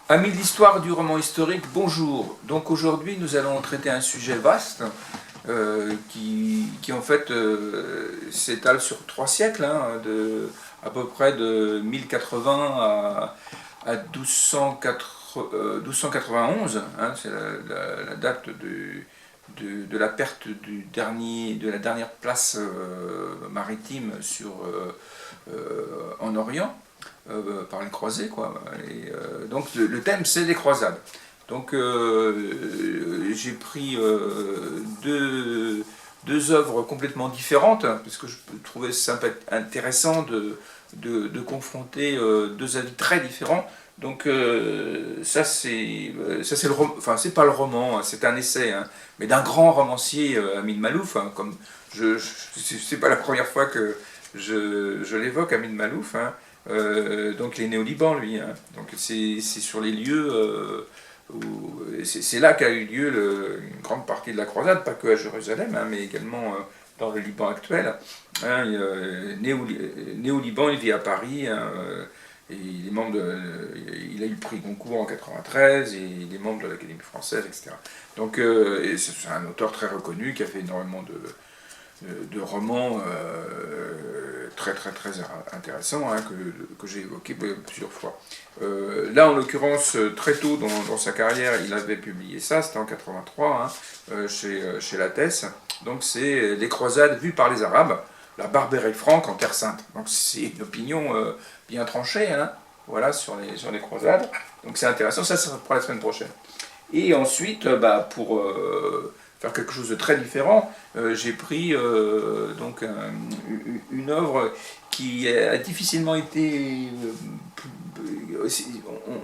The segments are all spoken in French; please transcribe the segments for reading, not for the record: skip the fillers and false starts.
Amis de l'histoire du roman historique, bonjour. Donc aujourd'hui nous allons traiter un sujet vaste qui en fait s'étale sur 3 siècles, à peu près de 1080 à 1291. C'est la date de la perte de la dernière place maritime en Orient. Par les croisés, quoi. Donc le thème c'est les croisades. Donc j'ai pris deux œuvres complètement différentes, parce que je trouvais ça intéressant de confronter deux avis très différents. Donc ça c'est enfin c'est pas le roman, c'est un essai, mais d'un grand romancier, Amin Malouf, comme c'est pas la première fois que je l'évoque, Amin Malouf. Donc il est né au Liban, lui. Donc c'est sur les lieux c'est là qu'a eu lieu une grande partie de la croisade, pas que à Jérusalem, mais également dans le Liban actuel. Né au Liban, il vit à Paris. Et il a eu le prix Goncourt en 93 et il est membre de l'Académie française, etc. Donc c'est un auteur très reconnu qui a fait énormément de romans très intéressants, que j'ai évoqués plusieurs fois. Là, en l'occurrence, très tôt dans sa carrière, il avait publié ça, c'était en 83, chez Lattès. Donc c'est les croisades vues par les Arabes, la Barbarie franque en Terre Sainte. Donc c'est une opinion bien tranchée, voilà, sur les croisades. Donc c'est intéressant, ça sera pour la semaine prochaine. Et ensuite, pour faire quelque chose de très différent, j'ai pris donc une œuvre qui a difficilement été...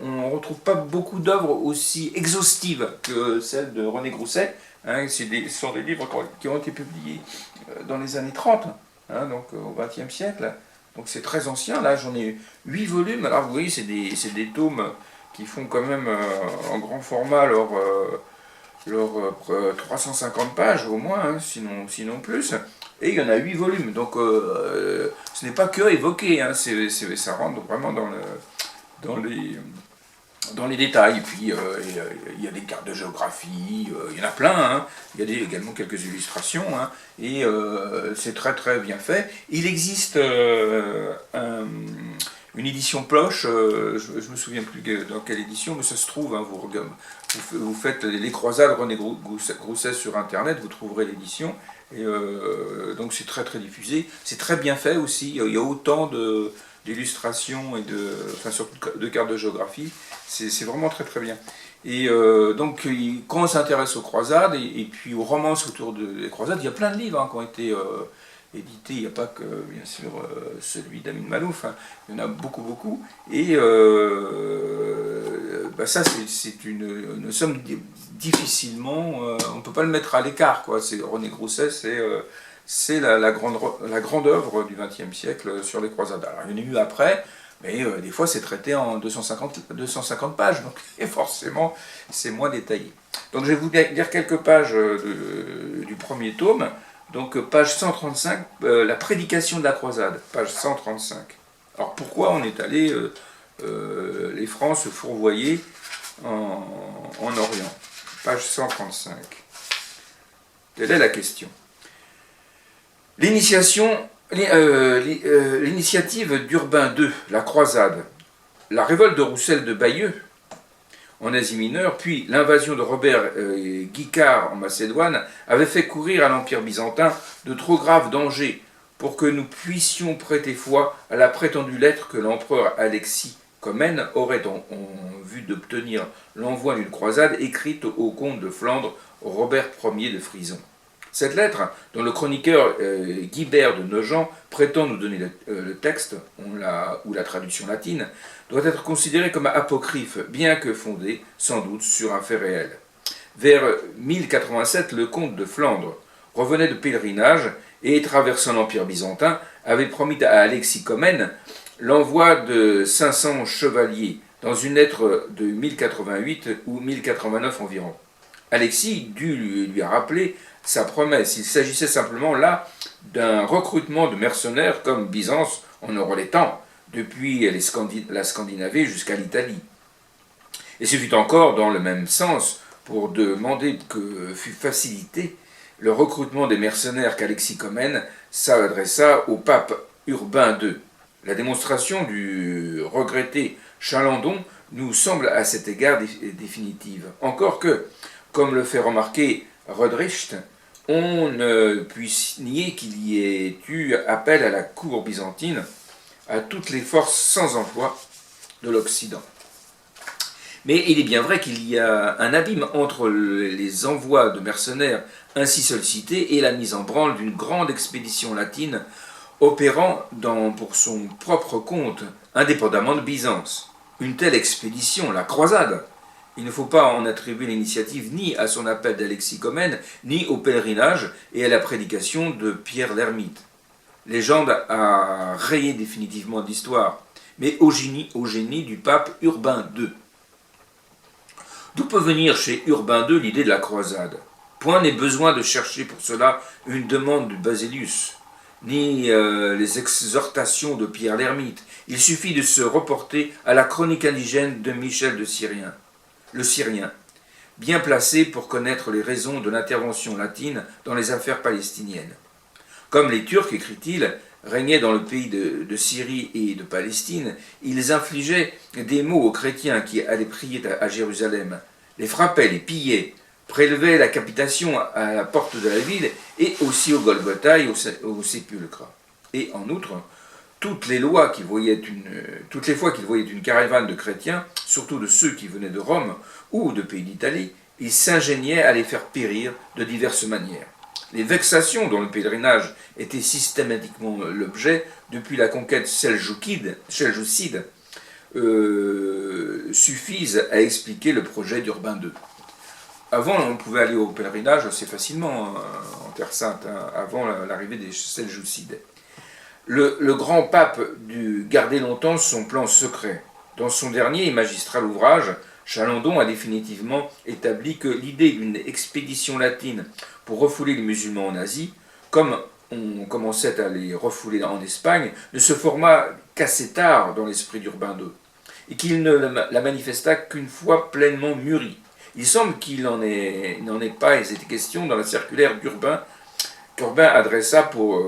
on ne retrouve pas beaucoup d'œuvres aussi exhaustives que celle de René Grousset. Ce sont des livres qui ont été publiés dans les années 30, donc au XXe siècle. Donc c'est très ancien, là j'en ai 8 volumes. Alors vous voyez, c'est des tomes qui font quand même en grand format leur 350 pages au moins, sinon plus. Et il y en a 8 volumes, donc ce n'est pas que évoqué, ça rentre vraiment dans les détails. Et puis il y a des cartes de géographie, il y en a plein, il y a également quelques illustrations, et c'est très bien fait. Il existe une édition Ploche, je me souviens plus dans quelle édition, mais ça se trouve, vous faites les croisades René Grousset sur internet, vous trouverez l'édition, et donc c'est très diffusé, c'est très bien fait aussi, il y a autant d'illustrations et surtout de cartes de géographie, c'est vraiment très bien. Et donc quand on s'intéresse aux croisades et puis aux romances autour des croisades, il y a plein de livres qui ont été édité, il n'y a pas que, bien sûr, celui d'Amin Malouf, il y en a beaucoup, et ça, c'est une somme difficilement, on ne peut pas le mettre à l'écart, quoi. René Grousset, c'est la grande œuvre du XXe siècle sur les croisades. Alors, il y en a eu après, mais des fois, c'est traité en 250 pages, donc et forcément, c'est moins détaillé. Donc, je vais vous lire quelques pages du premier tome. Donc page 135, la prédication de la croisade, page 135. Alors pourquoi on est allé les Francs se fourvoyer en Orient? Page 135. Telle est la question. L'initiative d'Urbain II, la croisade, la révolte de Roussel de Bayeux en Asie mineure, puis l'invasion de Robert Guiscard en Macédoine avait fait courir à l'Empire byzantin de trop graves dangers pour que nous puissions prêter foi à la prétendue lettre que l'empereur Alexis Comnène aurait en vue d'obtenir l'envoi d'une croisade écrite au comte de Flandre Robert Ier de Frison. Cette lettre, dont le chroniqueur Guibert de Nogent prétend nous donner le texte, ou la traduction latine, doit être considérée comme apocryphe, bien que fondée, sans doute, sur un fait réel. Vers 1087, le comte de Flandre revenait de pèlerinage et, traversant l'Empire byzantin, avait promis à Alexis Comnène l'envoi de 500 chevaliers dans une lettre de 1088 ou 1089 environ. Alexis dut lui rappeler sa promesse. Il s'agissait simplement là d'un recrutement de mercenaires comme Byzance en aurait les temps, depuis la Scandinavie jusqu'à l'Italie. Et ce fut encore dans le même sens pour demander que fût facilité le recrutement des mercenaires qu'Alexis Comnène s'adressa au pape Urbain II. La démonstration du regretté Chalandon nous semble à cet égard définitive. Encore que, comme le fait remarquer Rodericht, on ne puisse nier qu'il y ait eu appel à la cour byzantine à toutes les forces sans emploi de l'Occident. Mais il est bien vrai qu'il y a un abîme entre les envois de mercenaires ainsi sollicités et la mise en branle d'une grande expédition latine opérant pour son propre compte, indépendamment de Byzance. Une telle expédition, la croisade, il ne faut pas en attribuer l'initiative ni à son appel d'Alexis Comnène, ni au pèlerinage et à la prédication de Pierre l'Ermite. Légende a rayé définitivement l'histoire, mais au génie du pape Urbain II. D'où peut venir chez Urbain II l'idée de la croisade? Point n'est besoin de chercher pour cela une demande du Basilius, ni les exhortations de Pierre l'Ermite. Il suffit de se reporter à la chronique indigène de Michel de Syrien, le Syrien, bien placé pour connaître les raisons de l'intervention latine dans les affaires palestiniennes. Comme les Turcs, écrit-il, régnaient dans le pays de Syrie et de Palestine, ils infligeaient des maux aux chrétiens qui allaient prier à Jérusalem, les frappaient, les pillaient, prélevaient la capitation à la porte de la ville et aussi au Golgotha et au sépulcre. Et en outre, toutes les fois qu'ils voyaient une caravane de chrétiens, surtout de ceux qui venaient de Rome ou de pays d'Italie, ils s'ingéniaient à les faire périr de diverses manières. Les vexations dont le pèlerinage était systématiquement l'objet depuis la conquête seljoucide suffisent à expliquer le projet d'Urbain II. Avant, on pouvait aller au pèlerinage assez facilement en Terre Sainte, avant l'arrivée des Seljoucides. Le grand pape dut garder longtemps son plan secret. Dans son dernier et magistral ouvrage, Chalandon a définitivement établi que l'idée d'une expédition latine pour refouler les musulmans en Asie, comme on commençait à les refouler en Espagne, ne se forma qu'assez tard dans l'esprit d'Urbain II, et qu'il ne la manifesta qu'une fois pleinement mûrie. Il semble qu'il n'en ait pas été question dans la circulaire qu'Urbain adressa pour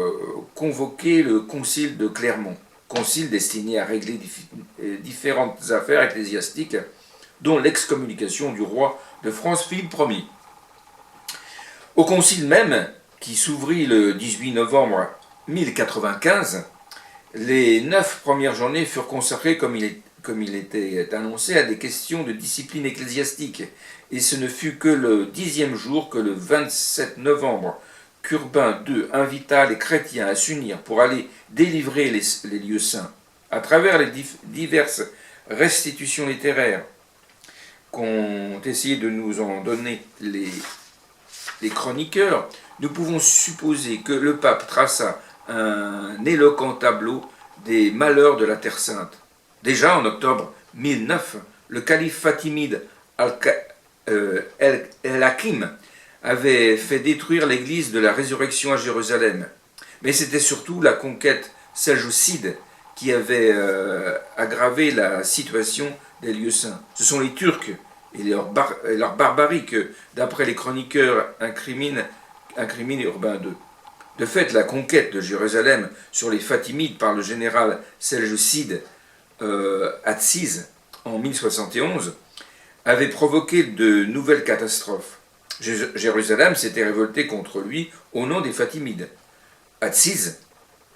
convoquer le concile de Clermont, concile destiné à régler différentes affaires ecclésiastiques, dont l'excommunication du roi de France Philippe Ier. Au concile même, qui s'ouvrit le 18 novembre 1095, les 9 premières journées furent consacrées, comme il était annoncé, à des questions de discipline ecclésiastique, et ce ne fut que le 10e jour, que le 27 novembre, qu'Urbain II invita les chrétiens à s'unir pour aller délivrer les lieux saints. À travers les diverses restitutions littéraires qu'ont essayé de nous en donner les chroniqueurs, nous pouvons supposer que le pape traça un éloquent tableau des malheurs de la Terre Sainte. Déjà en octobre 1009, le calife fatimide El-Hakim avait fait détruire l'église de la résurrection à Jérusalem. Mais c'était surtout la conquête seljoucide qui avait aggravé la situation des lieux saints. Ce sont les Turcs et leur barbarie que, d'après les chroniqueurs, incrimine Urbain II. De fait, la conquête de Jérusalem sur les Fatimides par le général seljoucide Atsiz en 1071 avait provoqué de nouvelles catastrophes. Jérusalem s'était révolté contre lui au nom des Fatimides. Atsiz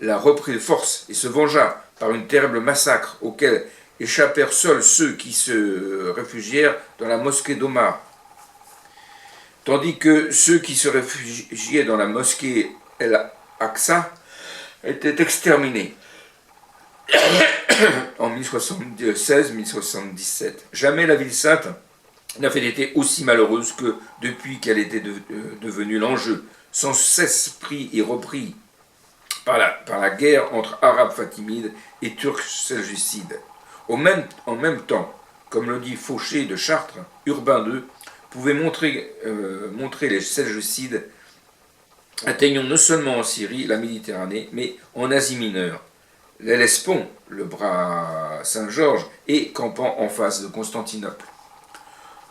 la reprit de force et se vengea par une terrible massacre auquel échappèrent seuls ceux qui se réfugièrent dans la mosquée d'Omar, tandis que ceux qui se réfugiaient dans la mosquée El-Aqsa étaient exterminés en 1076-1077. Jamais la ville sainte n'avait été aussi malheureuse que depuis qu'elle était devenue l'enjeu, sans cesse pris et repris par la guerre entre Arabes fatimides et Turcs seljoucides. En même temps, comme le dit Fauché de Chartres, Urbain II pouvait montrer les seljoucides atteignant non seulement en Syrie, la Méditerranée, mais en Asie mineure, l'Hellespont, le bras Saint-Georges, et campant en face de Constantinople.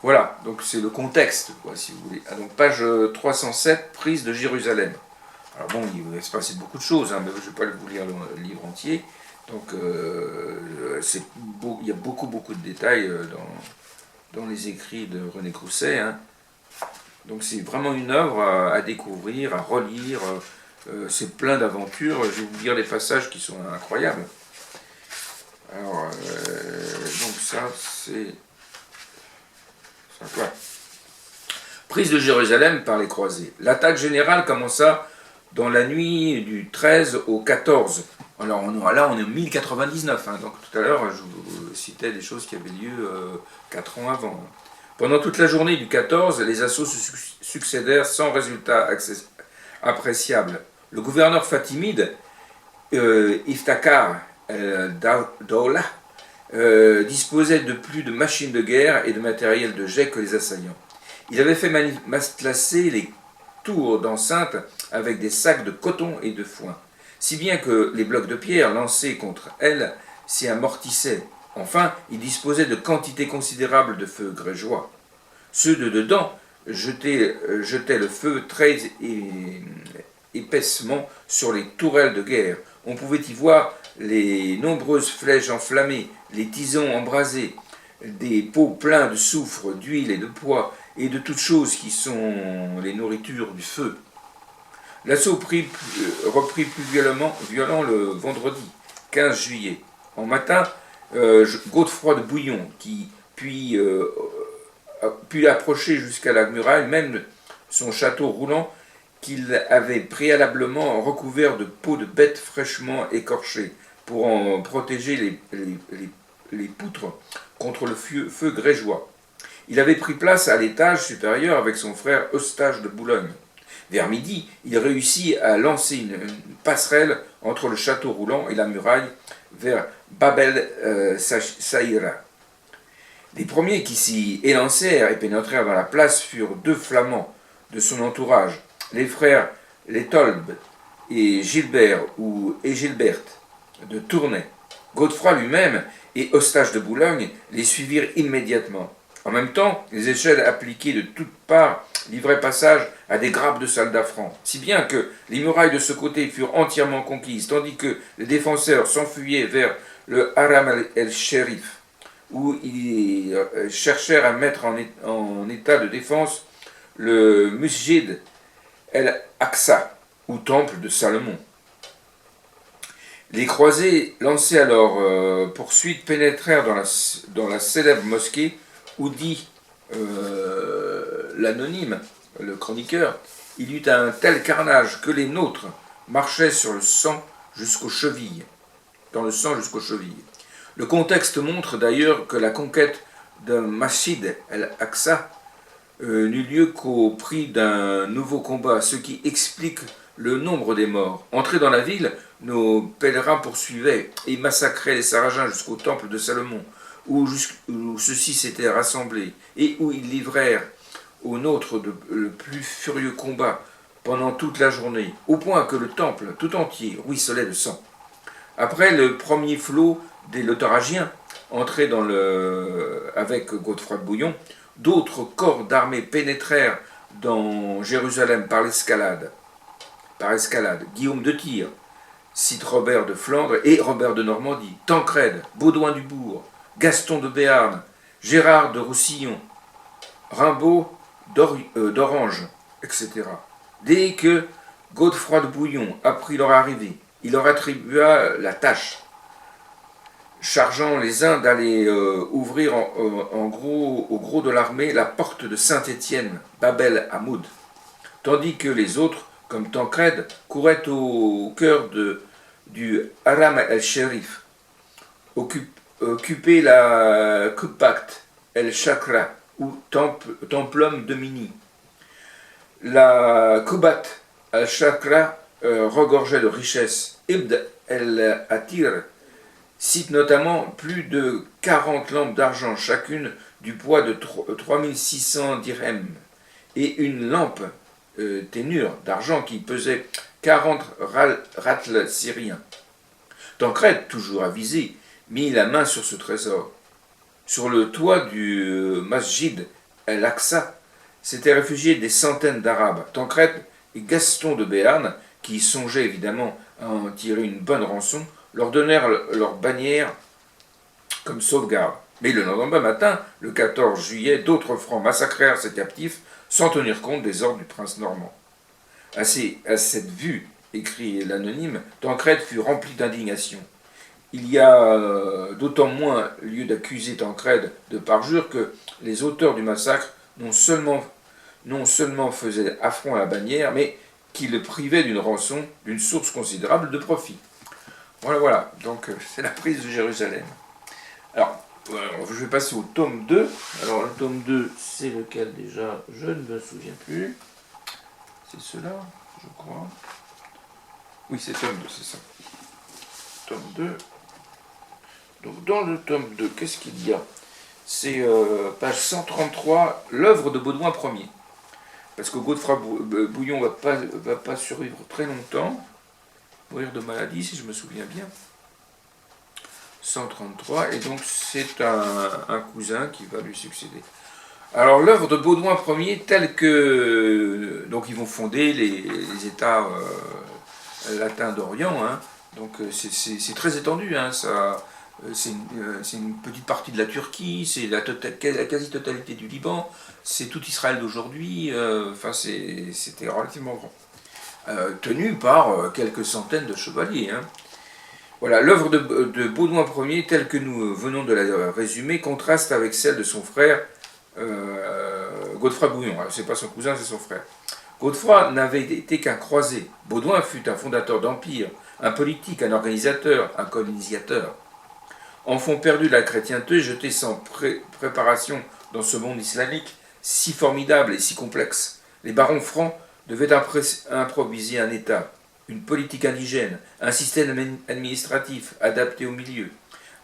Voilà, donc c'est le contexte, quoi, si vous voulez. Ah, donc page 307, prise de Jérusalem. Alors bon, il va se passer beaucoup de choses, hein, mais je ne vais pas vous lire le livre entier. Donc il y a beaucoup de détails dans les écrits de René Crousset. Hein. Donc c'est vraiment une œuvre à découvrir, à relire. C'est plein d'aventures. Je vais vous lire les passages qui sont incroyables. Alors, donc ça, c'est... Ouais. Prise de Jérusalem par les croisés. L'attaque générale commença dans la nuit du 13 au 14. Alors là, on est en 1099. Hein, donc tout à l'heure, je vous citais des choses qui avaient lieu 4 ans avant. Hein. Pendant toute la journée du 14, les assauts se succédèrent sans résultat appréciable. Le gouverneur fatimide, Iftakhar el-Dawla, disposait de plus de machines de guerre et de matériel de jet que les assaillants. Il avait fait placer les tours d'enceinte avec des sacs de coton et de foin, si bien que les blocs de pierre lancés contre elles s'y amortissaient. Enfin, il disposait de quantités considérables de feux grégeois. Ceux de dedans jetaient le feu très épaissement sur les tourelles de guerre. On pouvait y voir les nombreuses flèches enflammées, les tisons embrasés, des pots pleins de soufre, d'huile et de pois, et de toutes choses qui sont les nourritures du feu. L'assaut reprit plus violent le vendredi 15 juillet. En matin, Godefroy de Bouillon, qui puis approcher jusqu'à la muraille, même son château roulant, qu'il avait préalablement recouvert de peaux de bêtes fraîchement écorchées, pour en protéger les poutres contre le feu grégeois. Il avait pris place à l'étage supérieur avec son frère Eustache de Boulogne. Vers midi, il réussit à lancer une passerelle entre le château roulant et la muraille vers Bab el-Saïra. Les premiers qui s'y élancèrent et pénétrèrent dans la place furent 2 flamands de son entourage, les frères Létolbe et Gilbert et Gilberte de Tournai. Godefroy lui-même et Eustache de Boulogne les suivirent immédiatement. En même temps, les échelles appliquées de toutes parts livraient passage à des grappes de soldats francs, si bien que les murailles de ce côté furent entièrement conquises, tandis que les défenseurs s'enfuyaient vers le Haram el-Sherif, où ils cherchèrent à mettre en état de défense le Musjid el-Aqsa, ou temple de Salomon. Les croisés, lancés à leur poursuite, pénétrèrent dans la célèbre mosquée où dit l'anonyme, le chroniqueur, il y eut un tel carnage que les nôtres marchaient sur le sang jusqu'aux chevilles, dans le sang jusqu'aux chevilles. Le contexte montre d'ailleurs que la conquête d'un Masjid el-Aqsa n'eut lieu qu'au prix d'un nouveau combat, ce qui explique le nombre des morts. Entrés dans la ville, nos pèlerins poursuivaient et massacraient les Sarrasins jusqu'au temple de Salomon, où ceux-ci s'étaient rassemblés, et où ils livrèrent aux nôtres le plus furieux combat pendant toute la journée, au point que le temple tout entier ruisselait de sang. Après le premier flot des Lotharingiens, entrés avec Godefroy de Bouillon, d'autres corps d'armée pénétrèrent dans Jérusalem par escalade. Guillaume de Tyr, cite Robert de Flandre et Robert de Normandie, Tancrède, Baudouin du Bourg, Gaston de Béarn, Gérard de Roussillon, Rimbaud d'Orange, etc. Dès que Godefroy de Bouillon apprit leur arrivée, il leur attribua la tâche, chargeant les uns d'aller ouvrir au gros de l'armée la porte de Saint-Étienne, Babel Hamoud, tandis que les autres, comme Tancrède, couraient au cœur du Haram el-Sherif, occuper la Kupat el-Shakra, ou Templum de Mini. La Kubat el-Shakra regorgeait de richesses. Ibn el-Atir cite notamment plus de 40 lampes d'argent, chacune du poids de 3600 dirhams, et une lampe ténure d'argent qui pesait 40 ratles syriens. Tancrède, toujours avisé, mit la main sur ce trésor. Sur le toit du Masjid el-Aqsa, s'étaient réfugiés des centaines d'Arabes. Tancrède et Gaston de Béarn, qui songeaient évidemment à en tirer une bonne rançon, leur donnèrent leur bannière comme sauvegarde. Mais le lendemain matin, le 14 juillet, d'autres Francs massacrèrent ces captifs sans tenir compte des ordres du prince normand. À cette vue, écrit l'anonyme, Tancrède fut rempli d'indignation. Il y a d'autant moins lieu d'accuser Tancrède de parjure que les auteurs du massacre non seulement faisaient affront à la bannière, mais qui le privaient d'une rançon, d'une source considérable de profit. Voilà. Donc c'est la prise de Jérusalem. Alors, je vais passer au tome 2. Alors, le tome 2, c'est lequel déjà? Je ne me souviens plus. C'est cela, je crois. Oui, c'est tome 2, c'est ça. Tome 2. Donc, dans le tome 2, qu'est-ce qu'il y a? C'est page 133, l'œuvre de Baudouin Ier. Parce que Godefroy Bouillon ne va pas survivre très longtemps. Mourir de maladie, si je me souviens bien. 133, et donc c'est un cousin qui va lui succéder. Alors l'œuvre de Baudouin Ier, telle que... Donc ils vont fonder les États latins d'Orient, hein. Donc c'est très étendu, hein, c'est une petite partie de la Turquie, c'est la quasi-totalité du Liban, c'est tout Israël d'aujourd'hui, c'était relativement grand. Tenu par quelques centaines de chevaliers, hein. Voilà, l'œuvre de Baudouin Ier, telle que nous venons de la résumer, contraste avec celle de son frère Godefroy Bouillon. Alors, c'est pas son cousin, c'est son frère. Godefroy n'avait été qu'un croisé. Baudouin fut un fondateur d'empire, un politique, un organisateur, un colonisateur. Enfant perdu de la chrétienté, jeté sans préparation dans ce monde islamique si formidable et si complexe, les barons francs devaient improviser un État, une politique indigène, un système administratif adapté au milieu,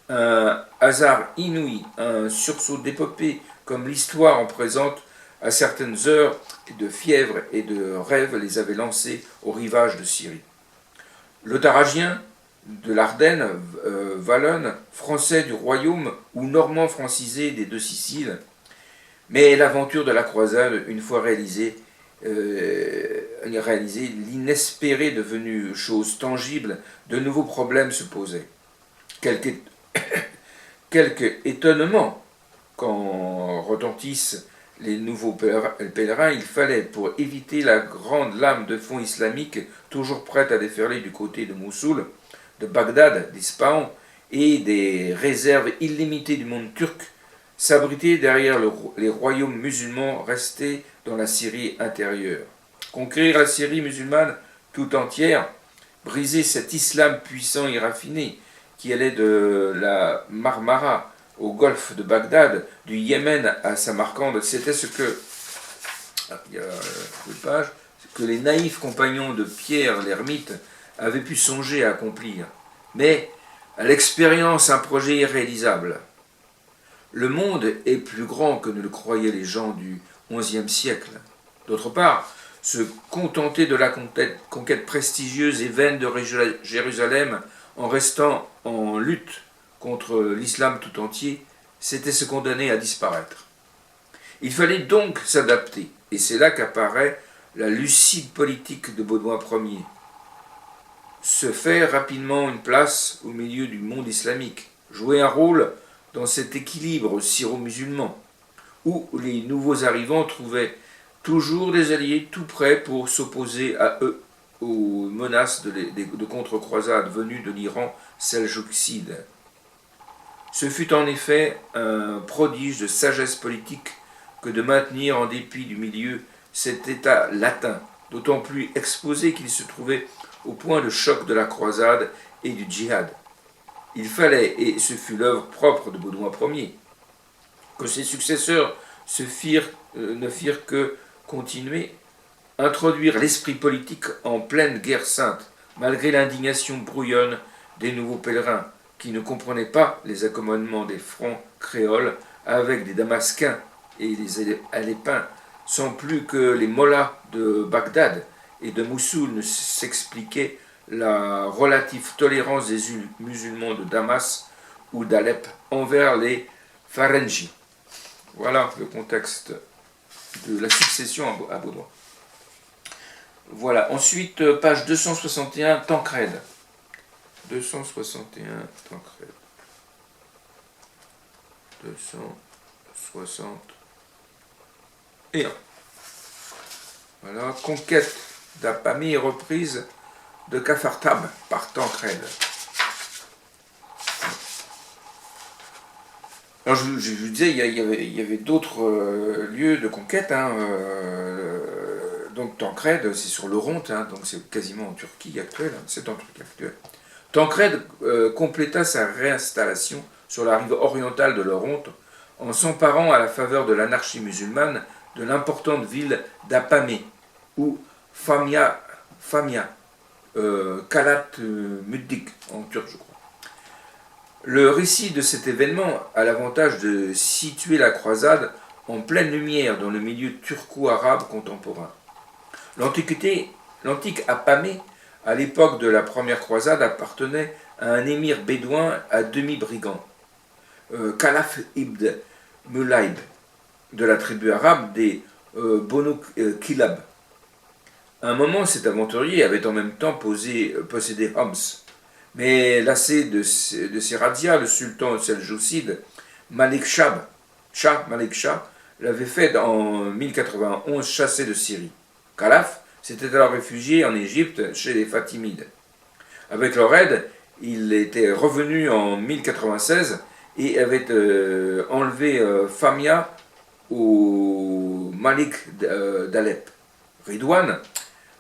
un hasard inouï, un sursaut d'épopée comme l'histoire en présente à certaines heures de fièvre et de rêve les avait lancés au rivage de Syrie. L'Autaragien de l'Ardenne, Wallonne, français du royaume ou normand francisé des deux Siciles, mais l'aventure de la croisade, une fois réalisée, l'inespéré devenu chose tangible, de nouveaux problèmes se posaient. Quelque étonnement quand retentissent les nouveaux pèlerins, il fallait, pour éviter la grande lame de fond islamique toujours prête à déferler du côté de Mossoul, de Bagdad, d'Ispahan et des réserves illimitées du monde turc, s'abriter derrière les royaumes musulmans restés dans la Syrie intérieure. Conquérir la Syrie musulmane tout entière, briser cet islam puissant et raffiné qui allait de la Marmara au golfe de Bagdad, du Yémen à Samarcande, c'était ce que, il y a deux pages, que les naïfs compagnons de Pierre l'ermite avaient pu songer à accomplir. Mais à l'expérience, un projet irréalisable. Le monde est plus grand que ne le croyaient les gens du XIe siècle. D'autre part, se contenter de la conquête prestigieuse et vaine de Jérusalem en restant en lutte contre l'islam tout entier, c'était se condamner à disparaître. Il fallait donc s'adapter, et c'est là qu'apparaît la lucide politique de Baudouin Ier. Se faire rapidement une place au milieu du monde islamique, jouer un rôle dans cet équilibre syro-musulman, où les nouveaux arrivants trouvaient toujours des alliés tout prêts pour s'opposer à eux, aux menaces de contre-croisades venues de l'Iran seljoukside. Ce fut en effet un prodige de sagesse politique que de maintenir en dépit du milieu cet État latin, d'autant plus exposé qu'il se trouvait au point de choc de la croisade et du djihad. Il fallait, et ce fut l'œuvre propre de Baudouin Ier, que ses successeurs ne firent que continuer, introduire l'esprit politique en pleine guerre sainte, malgré l'indignation brouillonne des nouveaux pèlerins, qui ne comprenaient pas les accommodements des francs créoles avec des damasquins et des alépins, sans plus que les mollahs de Bagdad et de Mossoul ne s'expliquaient la relative tolérance des musulmans de Damas ou d'Alep envers les Farenji. Voilà le contexte de la succession à Baudouin. Voilà, ensuite, page 261, Tancrède. 261, Tancrède. 261. Voilà, conquête d'Apamée et reprise de Cafartab par Tancrède. Alors je vous disais, il y avait d'autres lieux de conquête. Donc Tancrède, c'est sur l'Oronte, donc c'est quasiment en Turquie actuelle. C'est en Turquie actuelle. Tancrède compléta sa réinstallation sur la rive orientale de l'Oronte en s'emparant à la faveur de l'anarchie musulmane de l'importante ville d'Apamée, ou Famia, Kalat Muddik en turc, je crois. Le récit de cet événement a l'avantage de situer la croisade en pleine lumière dans le milieu turco-arabe contemporain. L'antique Apamée, à l'époque de la première croisade, appartenait à un émir bédouin à demi-brigand, Khalaf ibn Mulaib, de la tribu arabe des Bonu Kilab. À un moment, cet aventurier avait en même temps possédé Homs. Mais lassé de ses razzias, le sultan seljoucide Malik Shah l'avait fait en 1091 chasser de Syrie. Khalaf s'était alors réfugié en Égypte chez les Fatimides. Avec leur aide, il était revenu en 1096 et avait enlevé Famia au Malik d'Alep. Ridwan,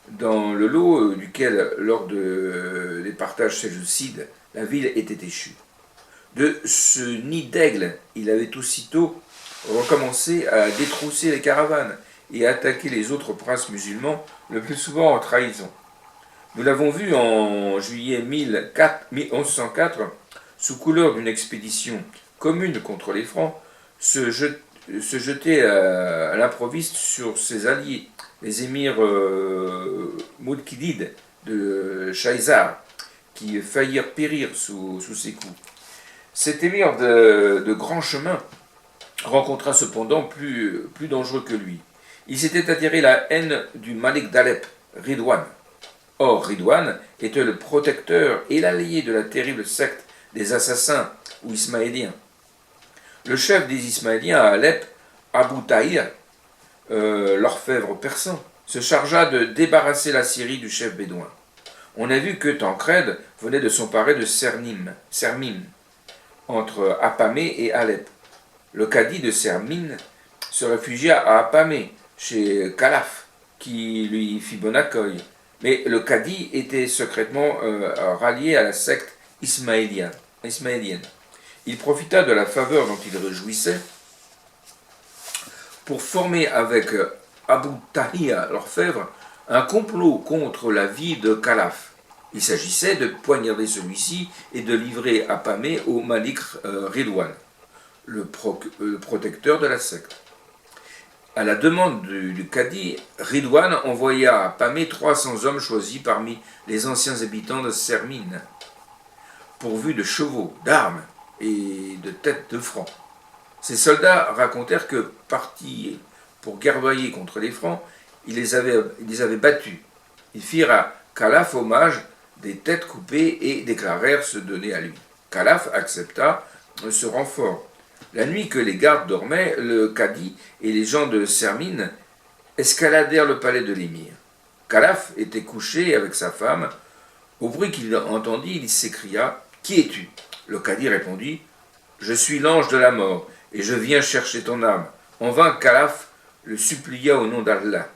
dans le lot duquel, lors des partages seljoucides, la ville était échue. De ce nid d'aigle, il avait aussitôt recommencé à détrousser les caravanes et à attaquer les autres princes musulmans, le plus souvent en trahison. Nous l'avons vu en juillet 1104, sous couleur d'une expédition commune contre les Francs, se jeter à l'improviste sur ses alliés, les émirs Moudkidid de Shaïzar, qui faillirent périr sous ses coups. Cet émir de grand chemin rencontra cependant plus dangereux que lui. Il s'était attiré la haine du Malik d'Alep, Ridwan. Or, Ridwan était le protecteur et l'allié de la terrible secte des assassins ou ismaéliens. Le chef des Ismaéliens à Alep, Abu Tahir, l'orfèvre persan, se chargea de débarrasser la Syrie du chef bédouin. On a vu que Tancrède venait de s'emparer de Sermim, entre Apamée et Alep. Le cadi de Sermim se réfugia à Apamée, chez Khalaf, qui lui fit bon accueil. Mais le cadi était secrètement rallié à la secte ismaélienne. Il profita de la faveur dont il réjouissait pour former avec Abu Tahir l'orfèvre un complot contre la vie de Khalaf. Il s'agissait de poignarder celui-ci et de livrer Apamée au Malik Ridwan, le protecteur de la secte. À la demande du cadi, Ridwan envoya à Apamée 300 hommes choisis parmi les anciens habitants de Sermine, pourvus de chevaux, d'armes et de têtes de francs. Ces soldats racontèrent que, partis pour guerroyer contre les Francs, ils les avaient battus. Ils firent à Khalaf hommage des têtes coupées et déclarèrent se donner à lui. Khalaf accepta ce renfort. La nuit que les gardes dormaient, le cadi et les gens de Sermine escaladèrent le palais de l'émir. Khalaf était couché avec sa femme. Au bruit qu'il entendit, il s'écria « Qui es-tu » Le cadi répondit « Je suis l'ange de la mort, et je viens chercher ton âme. » En vain, Khalaf le supplia au nom d'Allah.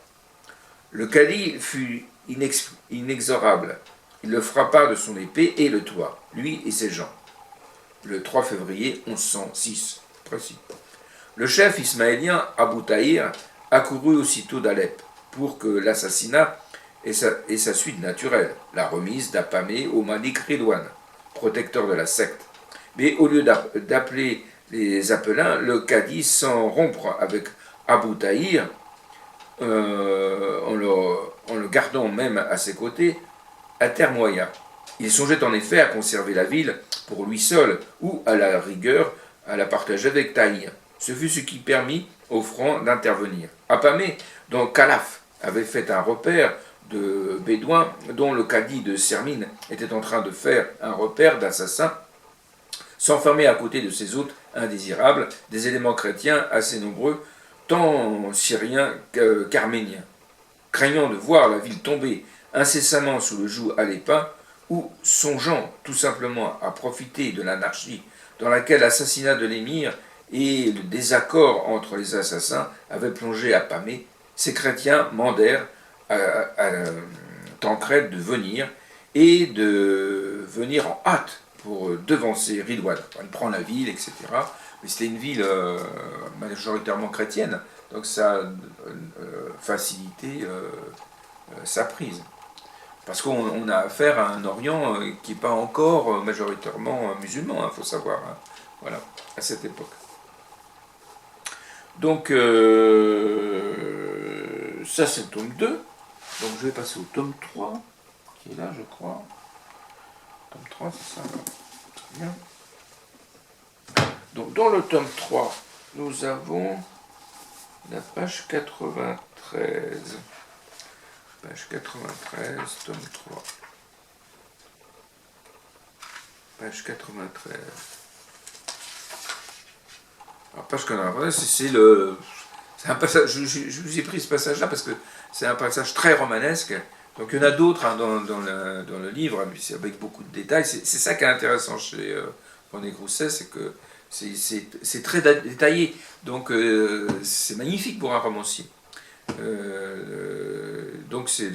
Le cadi fut inexorable. Il le frappa de son épée et le tua, lui et ses gens. Le 3 février 1106, précis. Le chef ismaélien Abu Tahir accourut aussitôt d'Alep pour que l'assassinat ait sa suite naturelle, la remise d'Apamée au Malik Ridwan, protecteur de la secte. Mais au lieu d'appeler les appelins, le cadi, sans rompre avec Abu Tahir, en le gardant même à ses côtés, atermoya. Il songeait en effet à conserver la ville pour lui seul, ou à la rigueur à la partager avec Tahir. Ce fut ce qui permit aux Francs d'intervenir. Apamé, dont Calaf avait fait un repère de Bédouins, dont le cadi de Sermine était en train de faire un repère d'assassins, s'enfermait à côté de ses hôtes indésirables, des éléments chrétiens assez nombreux, tant syriens qu'arméniens. Craignant de voir la ville tomber incessamment sous le joug alépin, ou songeant tout simplement à profiter de l'anarchie dans laquelle l'assassinat de l'émir et le désaccord entre les assassins avaient plongé Apamé, ces chrétiens mandèrent à Tancrède de venir, et de venir en hâte pour devancer Ridwan. Il prend la ville, etc. Mais c'était une ville majoritairement chrétienne, donc ça a facilité sa prise. Parce qu'on a affaire à un Orient qui n'est pas encore majoritairement musulman, il faut savoir. Hein. Voilà, à cette époque. Donc, ça c'est le tome 2. Donc je vais passer au tome 3, qui est là, je crois. Tome 3, c'est ça. Très bien. Donc, dans le tome 3, nous avons la page 93. Page 93, tome 3. Page 93. Alors, page 93, c'est le... C'est un passage, je vous ai pris ce passage-là parce que c'est un passage très romanesque. Donc il y en a d'autres hein, dans le livre, avec beaucoup de détails. C'est ça qui est intéressant chez René Grousset, c'est que c'est très détaillé. Donc c'est magnifique pour un romancier. Donc c'est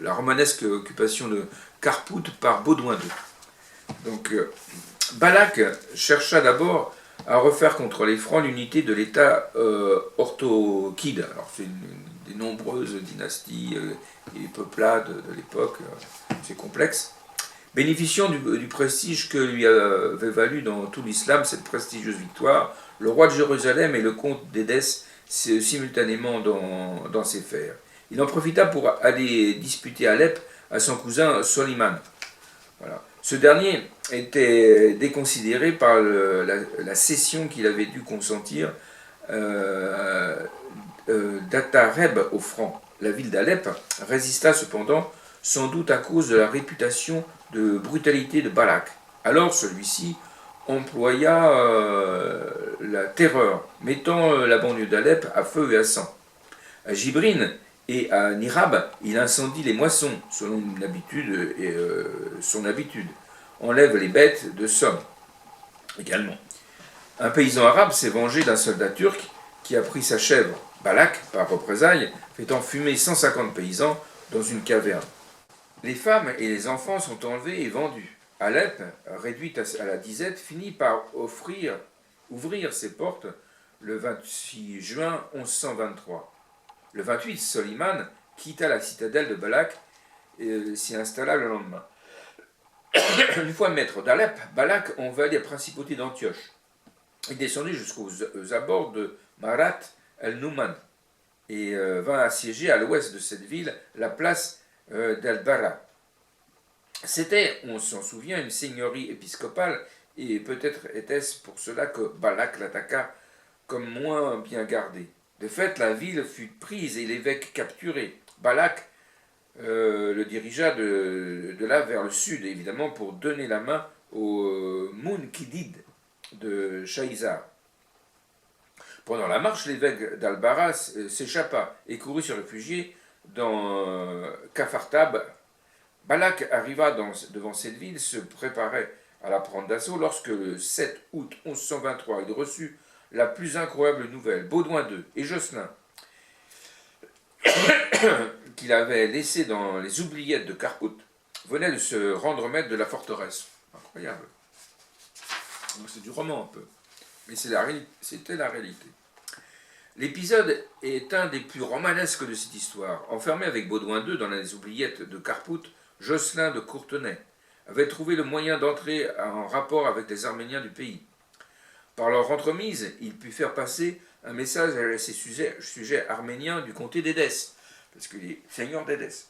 la romanesque occupation de Kharpout par Baudouin II. Donc Balak chercha d'abord à refaire contre les Francs l'unité de l'État orthokide. Alors c'est des nombreuses dynasties et peuplades de l'époque, c'est complexe. Bénéficiant du prestige que lui avait valu dans tout l'islam cette prestigieuse victoire, le roi de Jérusalem et le comte d'Édesse simultanément dans ses fers. Il en profita pour aller disputer Alep à son cousin Soliman. Voilà. Ce dernier était déconsidéré par la cession qu'il avait dû consentir d'Atareb aux Francs. La ville d'Alep résista cependant, sans doute à cause de la réputation de brutalité de Balak. Alors celui-ci employa la terreur, mettant la banlieue d'Alep à feu et à sang. À Jibrin et à Nirab, il incendie les moissons, selon une habitude son habitude. Enlève les bêtes de somme, également. Un paysan arabe s'est vengé d'un soldat turc qui a pris sa chèvre. Balak, par représailles, fait enfumer 150 paysans dans une caverne. Les femmes et les enfants sont enlevés et vendus. Alep, réduite à la disette, finit par ouvrir ses portes le 26 juin 1123. Le 28, Soliman quitta la citadelle de Balak et s'y installa le lendemain. Une fois maître d'Alep, Balak envahit la principauté d'Antioche. Il descendit jusqu'aux abords de Marat el-Nouman et vint assiéger à l'ouest de cette ville la place d'Al-Bara. C'était, on s'en souvient, une seigneurie épiscopale, et peut-être était-ce pour cela que Balak l'attaqua comme moins bien gardée. De fait, la ville fut prise et l'évêque capturé. Balak le dirigea de là vers le sud, évidemment, pour donner la main au Munkidid de Shaïzar. Pendant la marche, l'évêque d'Al-Bara s'échappa et courut se réfugier dans Kafartab. Balak arriva devant cette ville, se préparait à la prendre d'assaut, lorsque le 7 août 1123, il reçut la plus incroyable nouvelle. Baudouin II et Josselin, qu'il avait laissé dans les oubliettes de Kharpout, venaient de se rendre maître de la forteresse. Incroyable. Donc c'est du roman un peu, mais c'était la réalité. L'épisode est un des plus romanesques de cette histoire. Enfermé avec Baudouin II dans les oubliettes de Kharpout, Josselin de Courtenay avait trouvé le moyen d'entrer en rapport avec les Arméniens du pays. Par leur entremise, il put faire passer un message à ses sujets arméniens du comté d'Édesse, parce qu'il est seigneur d'Édesse,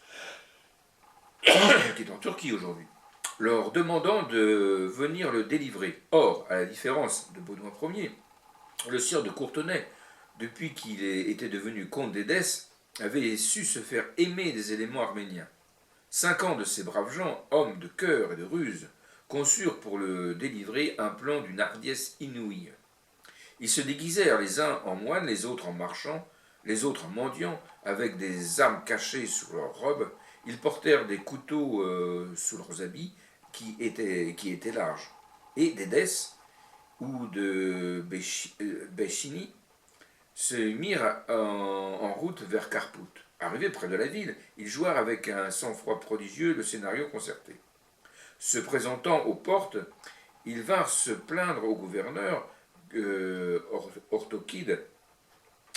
qui est en Turquie aujourd'hui, leur demandant de venir le délivrer. Or, à la différence de Baudouin Ier, Le sieur de Courtenay, depuis qu'il était devenu comte d'Édesse, avait su se faire aimer des éléments arméniens. 50 de ces braves gens, hommes de cœur et de ruse, conçurent pour le délivrer un plan d'une hardiesse inouïe. Ils se déguisèrent les uns en moines, les autres en marchands, les autres en mendiants, avec des armes cachées sous leurs robes. Ils portèrent des couteaux sous leurs habits qui étaient larges. Et d'Édesse ou de Béchini se mirent en route vers Carpout. Arrivés près de la ville, ils jouèrent avec un sang-froid prodigieux le scénario concerté. Se présentant aux portes, ils vinrent se plaindre au gouverneur Orthokide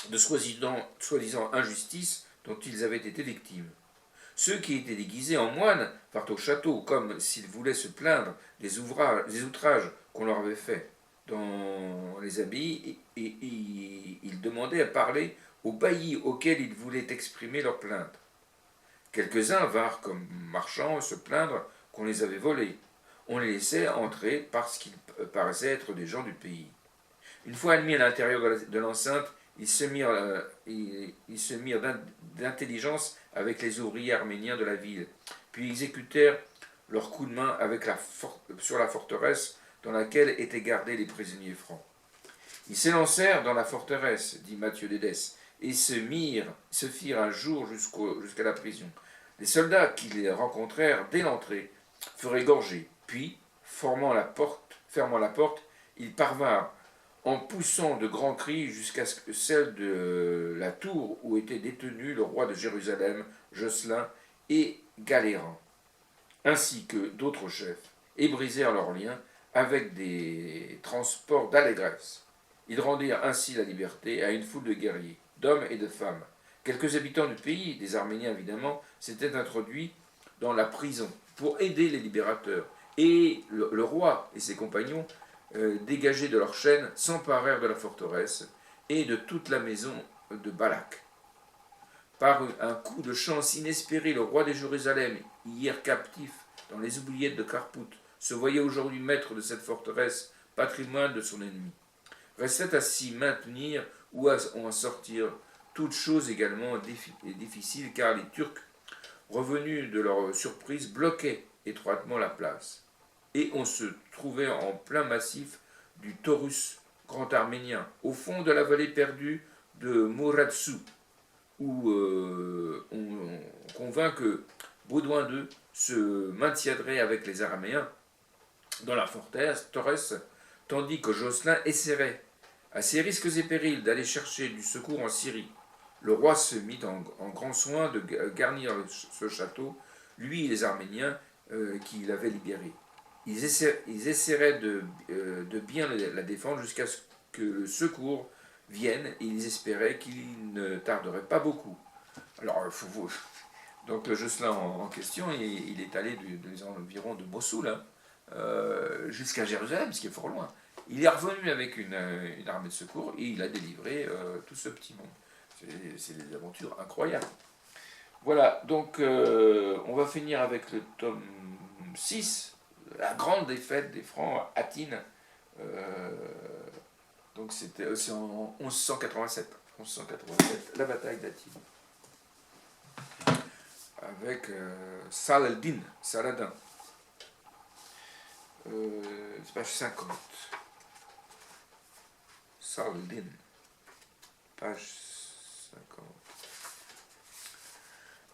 de soi-disant injustice dont ils avaient été victimes. Ceux qui étaient déguisés en moines vinrent au château comme s'ils voulaient se plaindre des outrages qu'on leur avait faits dans les abbayes, et ils demandaient à parler aux baillis auxquels ils voulaient exprimer leur plainte. Quelques-uns vinrent comme marchands se plaindre qu'on les avait volés. On les laissait entrer parce qu'ils paraissaient être des gens du pays. Une fois admis à l'intérieur de l'enceinte, ils se mirent d'intelligence avec les ouvriers arméniens de la ville, puis exécutèrent leurs coups de main sur la forteresse dans laquelle étaient gardés les prisonniers francs. Ils s'élancèrent dans la forteresse, dit Mathieu d'Édesse, et se firent un jour jusqu'à la prison. Les soldats qui les rencontrèrent dès l'entrée furent égorgés, puis, fermant la porte, ils parvinrent, en poussant de grands cris, jusqu'à celle de la tour où étaient détenus le roi de Jérusalem, Jocelyn et Galéran, ainsi que d'autres chefs, et brisèrent leurs liens avec des transports d'allégresse. Ils rendirent ainsi la liberté à une foule de guerriers, d'hommes et de femmes. Quelques habitants du pays, des Arméniens évidemment, s'étaient introduits dans la prison pour aider les libérateurs. Et le roi et ses compagnons, dégagés de leurs chaînes, s'emparèrent de la forteresse et de toute la maison de Balak. Par un coup de chance inespéré, le roi de Jérusalem, hier captif dans les oubliettes de Carpout, se voyait aujourd'hui maître de cette forteresse, patrimoine de son ennemi. Restait à s'y maintenir ou à en sortir, toute chose également difficile, car les Turcs, revenus de leur surprise, bloquaient étroitement la place. Et on se trouvait en plein massif du Taurus, grand arménien, au fond de la vallée perdue de Mouratsou, où on convainc que Baudouin II se maintiendrait avec les Araméens dans la forteresse, tandis que Jocelyn essaierait, à ses risques et périls, d'aller chercher du secours en Syrie. Le roi se mit en grand soin de garnir ce château, lui et les Arméniens qui l'avaient libéré. Ils essaieraient de bien la défendre jusqu'à ce que le secours vienne, et ils espéraient qu'il ne tarderait pas beaucoup. Alors, donc le Jocelyn en question, il est allé des environs de Mossoul jusqu'à Jérusalem, ce qui est fort loin. Il est revenu avec une armée de secours et il a délivré tout ce petit monde. C'est des aventures incroyables. Voilà, donc on va finir avec le tome 6, la grande défaite des Francs à Atine. Donc c'est en 1187. 1187, la bataille d'Atine. Avec Saladin. C'est page 50. Saladin. Page 50.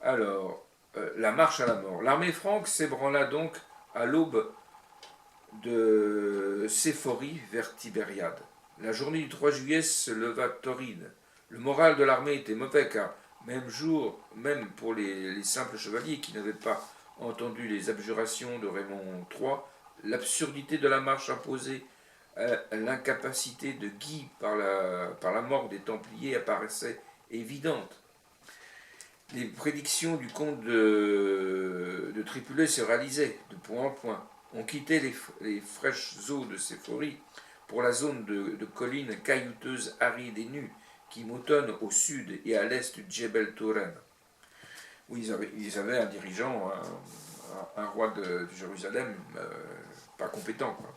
Alors, la marche à la mort. L'armée franque s'ébranla donc à l'aube de Séphorie vers Tibériade. La journée du 3 juillet se leva torride. Le moral de l'armée était mauvais car, même jour, même pour les simples chevaliers qui n'avaient pas entendu les abjurations de Raymond III, l'absurdité de la marche imposée, l'incapacité de Guy par la mort des Templiers apparaissait évidente. Les prédictions du comte de Tripulé se réalisaient de point en point. On quittait les fraîches eaux de Séphorie pour la zone de collines caillouteuses, arides et nues, qui moutonnent au sud et à l'est du Djebel Touren. Oui, ils avaient un dirigeant, un roi de Jérusalem, pas compétent, quoi.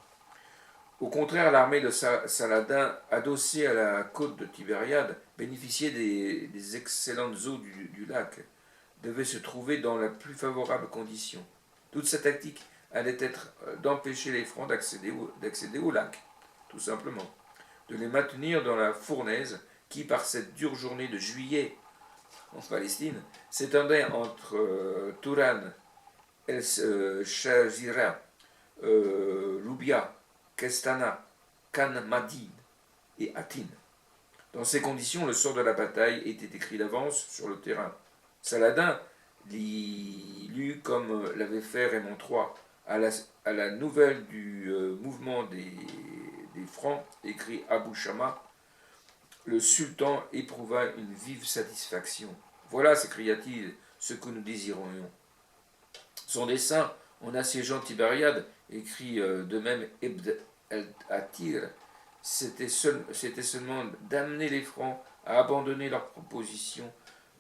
Au contraire, l'armée de Saladin, adossée à la côte de Tibériade, bénéficiait des excellentes eaux du lac, devait se trouver dans la plus favorable condition. Toute sa tactique allait être d'empêcher les Francs d'accéder au lac, tout simplement, de les maintenir dans la fournaise qui, par cette dure journée de juillet en Palestine, s'étendait entre Touran, El-Shazira, Loubia, Kestana, Khan Madin et Atin. Dans ces conditions, le sort de la bataille était écrit d'avance sur le terrain. Saladin lut, comme l'avait fait Raymond III, à la nouvelle du mouvement des Francs, écrit Abu Shama, le sultan éprouva une vive satisfaction. Voilà, s'écria-t-il, ce que nous désirions. Son dessein, en assiégeant Tibériade, écrit de même Ibn al-Athir, c'était seulement d'amener les Francs à abandonner leur proposition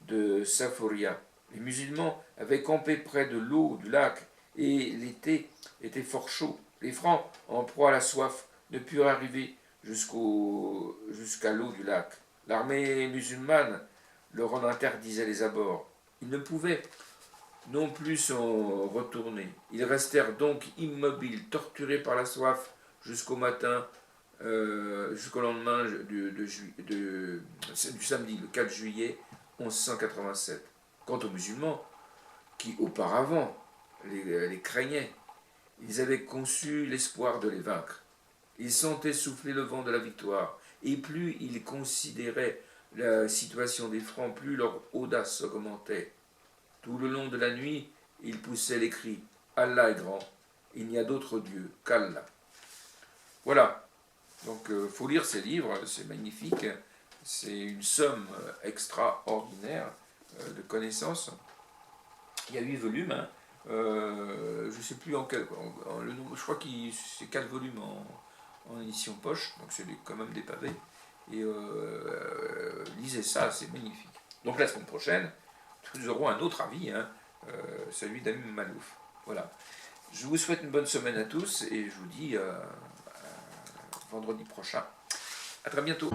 de Saphoria. Les musulmans avaient campé près de l'eau du lac et l'été était fort chaud. Les Francs, en proie à la soif, ne purent arriver jusqu'à l'eau du lac. L'armée musulmane leur en interdisait les abords. Ils ne pouvaient non plus s'en retourner. Ils restèrent donc immobiles, torturés par la soif jusqu'au matin, jusqu'au lendemain du samedi, le 4 juillet 1187. Quant aux musulmans, qui auparavant les craignaient, ils avaient conçu l'espoir de les vaincre. Ils sentaient souffler le vent de la victoire, et plus ils considéraient la situation des Francs, plus leur audace augmentait. Tout le long de la nuit, ils poussaient les cris « Allah est grand, il n'y a d'autre Dieu qu'Allah ». Voilà, donc faut lire ces livres, c'est magnifique, c'est une somme extraordinaire de connaissances. Il y a 8 volumes, hein. Je ne sais plus le nombre, je crois que c'est 4 volumes en édition poche, donc c'est quand même des pavés. Et lisez ça, c'est magnifique. Donc la semaine prochaine, nous aurons un autre avis, hein, celui d'Amim Malouf. Voilà. Je vous souhaite une bonne semaine à tous et je vous dis vendredi prochain. À très bientôt.